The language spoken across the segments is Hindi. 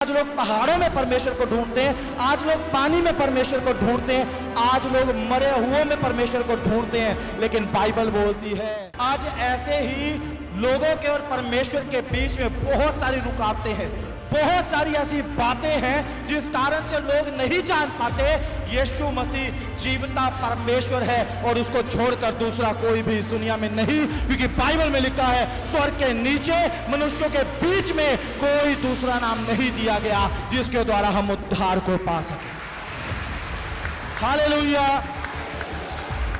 आज लोग पहाड़ों में परमेश्वर को ढूंढते हैं, आज लोग पानी में परमेश्वर को ढूंढते हैं, आज लोग मरे हुओं में परमेश्वर को ढूंढते हैं। लेकिन बाइबल बोलती है आज ऐसे ही लोगों के और परमेश्वर के बीच में बहुत सारी रुकावटें हैं, बहुत सारी ऐसी बातें हैं जिस कारण से लोग नहीं जान पाते यीशु मसीह जीवता परमेश्वर है और उसको छोड़कर दूसरा कोई भी इस दुनिया में नहीं, क्योंकि बाइबल में लिखा है स्वर्ग के नीचे मनुष्यों के बीच में कोई दूसरा नाम नहीं दिया गया जिसके द्वारा हम उद्धार को पा सके। हालेलुया।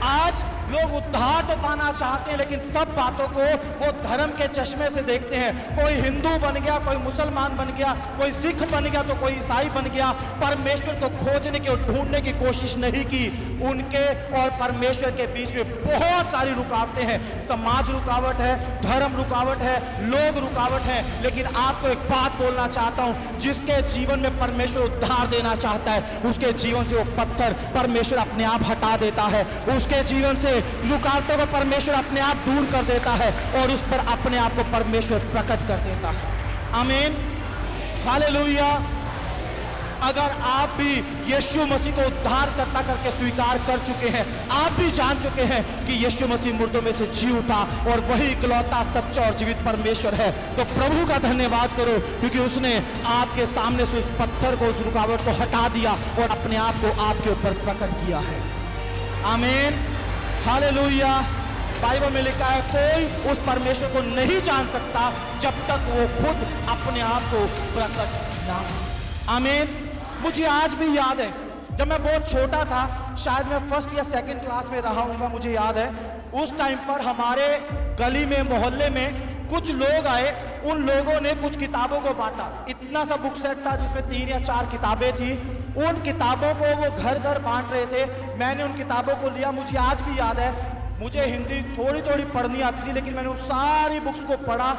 आज लोग उद्धार तो पाना चाहते हैं, लेकिन सब बातों को वो धर्म के चश्मे से देखते हैं। कोई हिंदू बन गया, कोई मुसलमान बन गया, कोई सिख बन गया तो कोई ईसाई बन गया। परमेश्वर को खोजने की और ढूंढने की कोशिश नहीं की। उनके और परमेश्वर के बीच में बहुत सारी रुकावटें हैं। समाज रुकावट है, धर्म रुकावट है, लोग रुकावट है। लेकिन आपको एक बात बोलना चाहता हूं, जिसके जीवन में परमेश्वर उद्धार देना चाहता है उसके जीवन से वो पत्थर परमेश्वर अपने आप हटा देता है। उसके जीवन से रुकावटों को परमेश्वर अपने आप दूर कर देता है और उस पर अपने आप को परमेश्वर प्रकट कर देता है। आमीन, हालेलुया। अगर आप भी यीशु मसीह को उद्धार करता करके स्वीकार कर चुके हैं, आप भी जान चुके हैं कि यीशु मसीह मुर्दों में से जी उठा और वही इकलौता सच्चा और जीवित परमेश्वर है, तो प्रभु का धन्यवाद करो, क्योंकि उसने आपके सामने से उस पत्थर को, उस रुकावट को हटा दिया और अपने आप को आपके ऊपर प्रकट किया है। आमीन, हालेलुया। बाइबल में लिखा है कोई उस परमेश्वर को नहीं जान सकता जब तक वो खुद अपने आप को प्रकट ना। आमीन। मुझे आज भी याद है जब मैं बहुत छोटा था, शायद मैं फर्स्ट या सेकंड क्लास में रहा हूँगा, मुझे याद है उस टाइम पर हमारे गली में, मोहल्ले में कुछ लोग आए। उन लोगों ने कुछ किताबों को बांटा। इतना सा बुक सेट था जिसमें 3 या 4 किताबें थी। उन किताबों को वो घर घर बांट रहे थे। मैंने उन किताबों को लिया। मुझे आज भी याद है, मुझे हिंदी थोड़ी थोड़ी पढ़नी आती थी, लेकिन मैंने उन सारी बुक्स को पढ़ा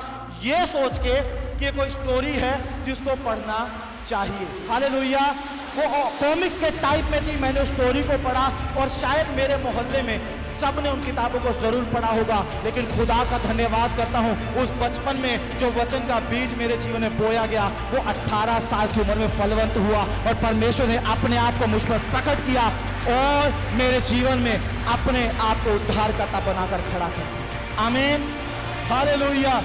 ये सोच के कि ये कोई स्टोरी है जिसको पढ़ना चाहिए। हालेलुया। वो कॉमिक्स के टाइप में थी। मैंने उस स्टोरी को पढ़ा और शायद मेरे मोहल्ले में सब ने उन किताबों को जरूर पढ़ा होगा। लेकिन खुदा का धन्यवाद करता हूँ, उस बचपन में जो वचन का बीज मेरे जीवन में बोया गया वो 18 साल की उम्र में फलवंत हुआ और परमेश्वर ने अपने आप को मुझ पर प्रकट किया और मेरे जीवन में अपने आप को उद्धारकर्ता बनाकर खड़ा किया। आमीन, हालेलुया।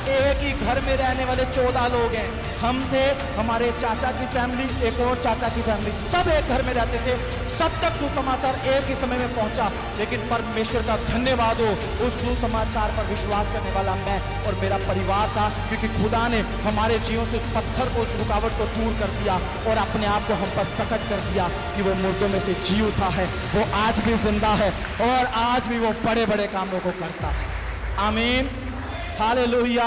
एक ही घर में रहने वाले 14 लोग हैं। हम थे, हमारे चाचा की फैमिली, एक और चाचा की फैमिली, सब एक घर में रहते थे। सब तक सुसमाचार एक ही समय में पहुंचा। लेकिन परमेश्वर का धन्यवाद हो, उस सुसमाचार पर विश्वास करने वाला मैं और मेरा परिवार था, क्योंकि खुदा ने हमारे जीवन से उस पत्थर को, उस रुकावट को दूर कर दिया और अपने आप को हम पर प्रकट कर दिया कि वो मुर्दों में से जी उठा है, वो आज भी जिंदा है और आज भी वो बड़े बड़े कामों को करता है। आमीन, हालेलुया।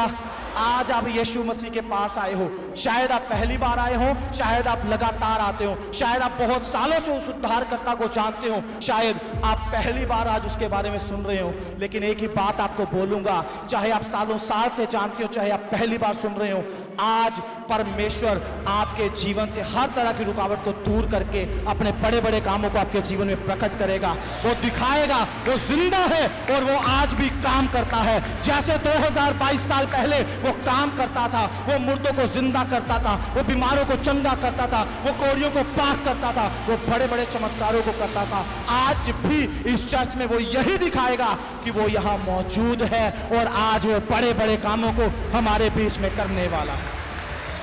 आज आप यीशु मसीह के पास आए हो, शायद आप पहली बार आए हो, शायद आप लगातार आते हो, शायद आप बहुत सालों से उस उद्धारकर्ता को जानते हो, शायद आप पहली बार आज उसके बारे में सुन रहे हो। लेकिन एक ही बात आपको बोलूंगा, चाहे आप सालों साल से जानते हो, चाहे आप पहली बार सुन रहे हो, आज परमेश्वर आपके जीवन से हर तरह की रुकावट को दूर करके अपने बड़े बड़े कामों को आपके जीवन में प्रकट करेगा। वो दिखाएगा, वो जिंदा है और वो आज भी काम करता है। जैसे 2022 साल पहले वो काम करता था, वो मुर्दों को जिंदा करता था, वो बीमारों को चंगा करता था, वो कोढ़ियों को पाक करता था, वो बड़े बड़े चमत्कारों को करता था। आज भी इस चर्च में वो यही दिखाएगा कि वो यहाँ मौजूद है और आज वो बड़े बड़े कामों को हमारे बीच में करने वाला है।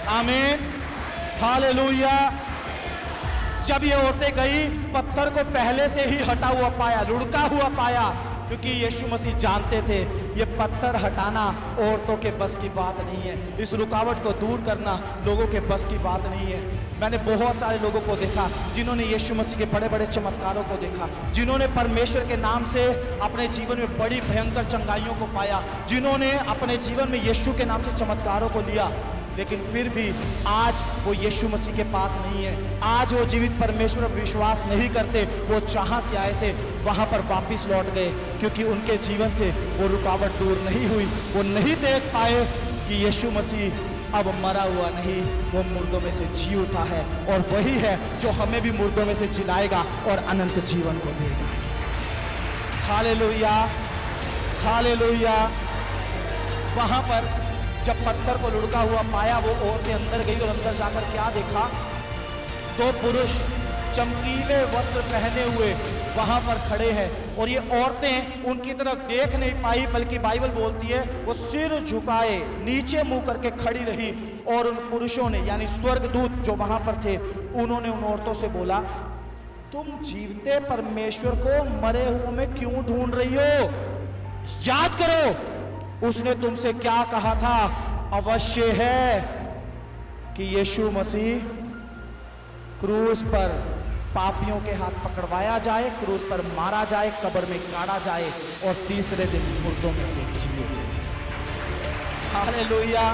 आमीन, हालेलुया। जब ये औरतें गई, पत्थर को पहले से ही हटा हुआ पाया, लुढ़का हुआ पाया, क्योंकि यीशु मसीह जानते थे ये पत्थर हटाना औरतों के बस की बात नहीं है, इस रुकावट को दूर करना लोगों के बस की बात नहीं है। मैंने बहुत सारे लोगों को देखा जिन्होंने यीशु मसीह के बड़े बड़े चमत्कारों को देखा, जिन्होंने परमेश्वर के नाम से अपने जीवन में बड़ी भयंकर चंगाइयों को पाया, जिन्होंने अपने जीवन में यीशु के नाम से चमत्कारों को लिया। लेकिन फिर भी आज वो यीशु मसीह के पास नहीं है। आज वो जीवित परमेश्वर पर विश्वास नहीं करते। वो जहाँ से आए थे वहाँ पर वापस लौट गए, क्योंकि उनके जीवन से वो रुकावट दूर नहीं हुई। वो नहीं देख पाए कि यीशु मसीह अब मरा हुआ नहीं, वो मुर्दों में से जी उठा है और वही है जो हमें भी मुर्दों में से जिलाएगा और अनंत जीवन को देगा। Hallelujah, hallelujah. वहाँ पर जब पत्थर को लुढ़का हुआ पाया, वो औरतें अंदर गई और अंदर जाकर क्या देखा, 2 पुरुष चमकीले वस्त्र पहने हुए वहां पर खड़े हैं। और ये औरतें उनकी तरफ देख नहीं पाई, बल्कि बाइबल बोलती है वो सिर झुकाए नीचे मुंह करके खड़ी रही। और उन पुरुषों ने, यानी स्वर्गदूत जो वहां पर थे, उन्होंने उन औरतों से बोला, तुम जीवते परमेश्वर को मरे हुए में क्यों ढूंढ रही हो? याद करो उसने तुमसे क्या कहा था। अवश्य है कि यीशु मसीह क्रूस पर पापियों के हाथ पकड़वाया जाए, क्रूस पर मारा जाए, कब्र में गाड़ा जाए और तीसरे दिन मुर्दों में से जिए। हालेलुया।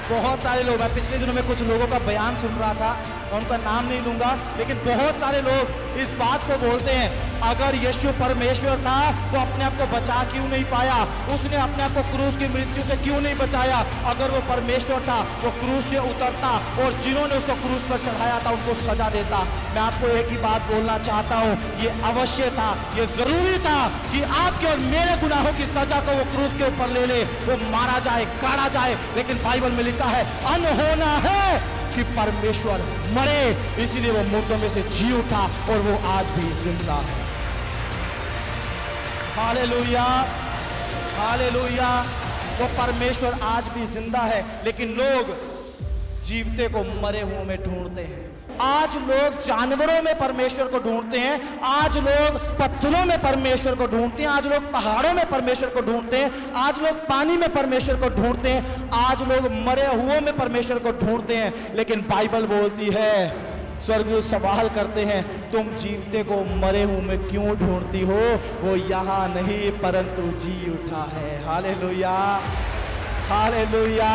बहुत सारे लोग, मैं पिछले दिनों में कुछ लोगों का बयान सुन रहा था, मैं उनका नाम नहीं लूंगा, लेकिन बहुत सारे लोग इस बात को बोलते हैं, अगर यीशु परमेश्वर था वो अपने आप को बचा क्यों नहीं पाया, उसने अपने आप को क्रूस की मृत्यु से क्यों नहीं बचाया। अगर वो परमेश्वर था वो क्रूस से उतरता और जिन्होंने उसको क्रूस पर चढ़ाया था उनको सजा देता। मैं आपको एक ही बात बोलना चाहता हूँ, ये अवश्य था, ये जरूरी था कि आपके और मेरे गुनाहों की सजा को वो क्रूस के ऊपर ले ले, वो मारा जाए, काटा जाए। लेकिन बाइबल में लिखा है अनहोना है कि परमेश्वर मरे, इसलिए वो मुर्दों में से जी उठा और वो आज भी जिंदा है। Hallelujah, hallelujah. वो परमेश्वर आज भी जिंदा है, लेकिन लोग जीवते को मरे हुए में ढूंढते हैं। आज लोग जानवरों में परमेश्वर को ढूंढते हैं, आज लोग पत्थरों में परमेश्वर को ढूंढते हैं, आज लोग पहाड़ों में परमेश्वर को ढूंढते हैं, आज लोग पानी में परमेश्वर को ढूंढते हैं, आज लोग मरे हुए में परमेश्वर को ढूंढते हैं। लेकिन बाइबल बोलती है, स्वर्गदूत सवाल करते हैं, तुम जीवते को मरे हुए में क्यों ढूंढती हो? वो यहाँ नहीं परंतु जी उठा है। Hallelujah, hallelujah.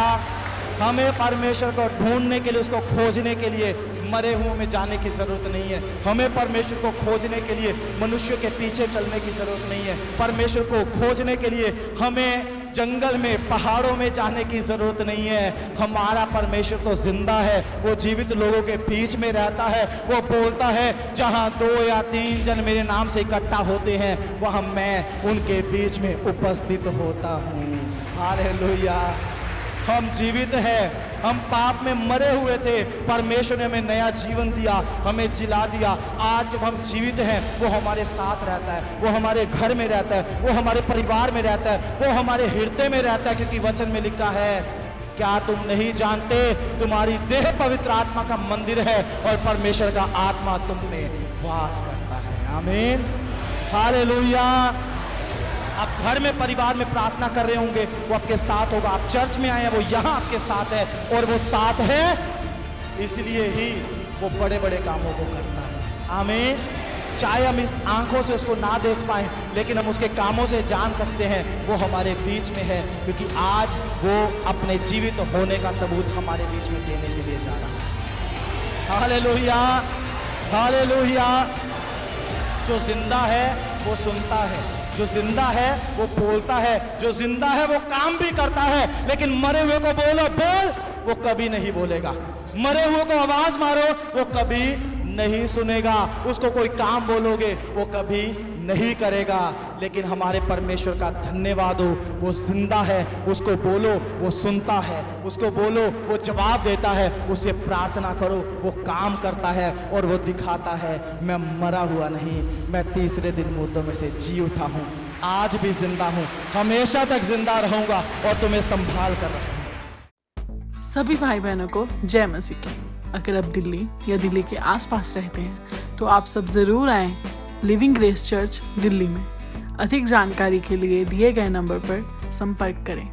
हमें परमेश्वर को ढूंढने के लिए, उसको खोजने के लिए मरे हुए में जाने की जरूरत नहीं है। हमें परमेश्वर को खोजने के लिए मनुष्य के पीछे चलने की जरूरत नहीं है। परमेश्वर को खोजने के लिए हमें जंगल में, पहाड़ों में जाने की जरूरत नहीं है। हमारा परमेश्वर तो जिंदा है, वो जीवित लोगों के बीच में रहता है। वो बोलता है, जहां 2 या 3 जन मेरे नाम से इकट्ठा होते हैं, वहां मैं उनके बीच में उपस्थित होता हूँ। हालेलुया। हम जीवित हैं, हम पाप में मरे हुए थे, परमेश्वर ने हमें नया जीवन दिया, हमें जिला दिया। आज जब हम जीवित हैं, वो हमारे साथ रहता है, वो हमारे घर में रहता है, वो हमारे परिवार में रहता है, वो हमारे हृदय में रहता है। क्योंकि वचन में लिखा है, क्या तुम नहीं जानते तुम्हारी देह पवित्र आत्मा का मंदिर है और परमेश्वर का आत्मा तुम में वास करता है। आमीन, हालेलुया। आप घर में, परिवार में प्रार्थना कर रहे होंगे, वो आपके साथ होगा। आप चर्च में आए हैं, वो यहाँ आपके साथ है, और वो साथ है इसलिए ही वो बड़े बड़े कामों को करता है। आमीन। चाहे हम इस आंखों से उसको ना देख पाए, लेकिन हम उसके कामों से जान सकते हैं वो हमारे बीच में है, क्योंकि आज वो अपने जीवित होने का सबूत हमारे बीच में देने के लिए जा रहा है। Hallelujah, hallelujah. जो जिंदा है वो सुनता है, जो जिंदा है वो बोलता है, जो जिंदा है वो काम भी करता है। लेकिन मरे हुए को बोलो बोल, वो कभी नहीं बोलेगा। मरे हुए को आवाज मारो, वो कभी नहीं सुनेगा। उसको कोई काम बोलोगे, वो कभी नहीं करेगा। लेकिन हमारे परमेश्वर का धन्यवाद हो, वो जिंदा है। उसको बोलो, वो सुनता है। उसको बोलो, वो जवाब देता है। उससे प्रार्थना करो, वो काम करता है और वो दिखाता है, मैं मरा हुआ नहीं, मैं तीसरे दिन मुर्दों में से जी उठा हूँ, आज भी जिंदा हूँ, हमेशा तक जिंदा रहूंगा और तुम्हें संभाल कर रखूंगा। सभी भाई बहनों को जय मसीह की। अगर आप दिल्ली या दिल्ली के आसपास रहते हैं तो आप सब जरूर आएं लिविंग ग्रेस चर्च दिल्ली में। अधिक जानकारी के लिए दिए गए नंबर पर संपर्क करें।